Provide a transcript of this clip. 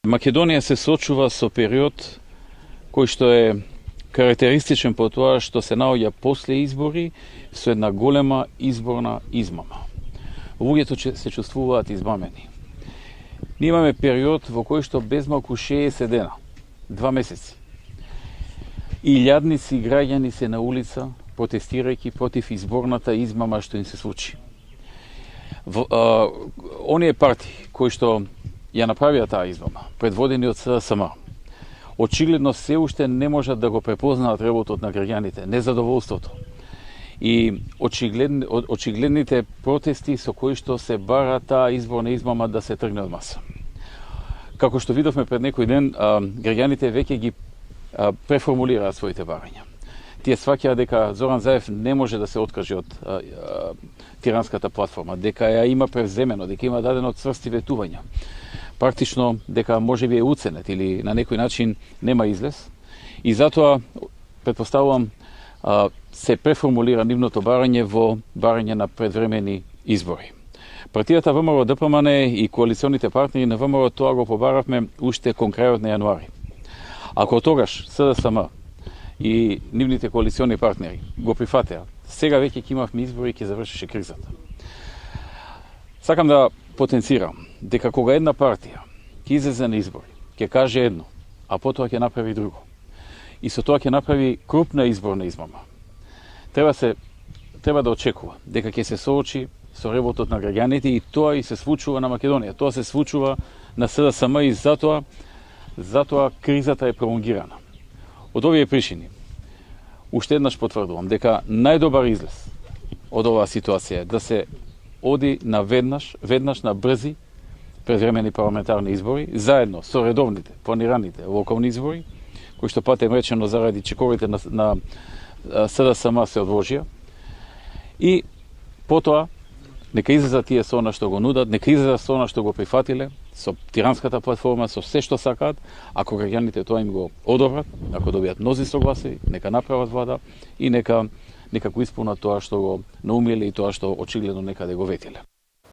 Македонија се сочува со период кој што е карактеристичен по тоа што се наоѓа после избори со една голема изборна измама. Луѓето се чувствуваат измамени. Ние имаме период во кој што безмалку 60 дена, 2 месеци, илјадници граѓани се на улица протестирајќи против изборната измама што им се случи. Оние партии кои што ја направија таа измама, предводени од СДСМ, очигледно се уште не можат да го препознаат работот на граѓаните, незадоволството и очигледните протести со кои што се бара таа изборна измама да се тргне од маса. Како што видовме пред некој ден, граѓаните веќе ги преформулираат своите барања. Тие сваќаат дека Зоран Заев не може да се откаже од тиранската платформа, дека ја има превземено, дека има дадено цврсти ветувања. Практично дека можеби е уценет или на некој начин нема излез. И затоа, предпоставувам, се преформулира нивното барање во барање на предвремени избори. Партијата ВМРО ДПМН и коалиционите партнери на ВМРО тоа го побаравме уште кон крајот на јануари. Ако тогаш СДСМ и нивните коалициони партнери го прифатеа, сега веќе ќе имавме избори и ќе завршише кризата. Сакам да потенцирам дека кога една партија ќе излезе на избори, ќе каже едно, а потоа ќе направи друго, и со тоа ќе направи крупна изборна измама, треба да очекува дека ќе се соочи со работот на граѓаните, и тоа и се случува на Македонија. Тоа се случува на СДСМ и затоа кризата е пролонгирана. Од овие причини, уште еднаш потврдувам дека најдобар излез од оваа ситуација е да се оди на веднаш на брзи предвремени парламентарни избори, заедно со редовните, планираните локални избори, кои што патем речено заради чековите на СДСМ се одложија, и потоа нека излезат тие со она што го нудат, нека излезат со она што го прифатиле, со тиранската платформа, со се што сакаат. Ако граѓаните тоа им го одобрат, ако добијат мнозинство гласови, нека направат влада и нека го исполнат тоа што го наумиле и тоа што очигледно некаде го ветиле.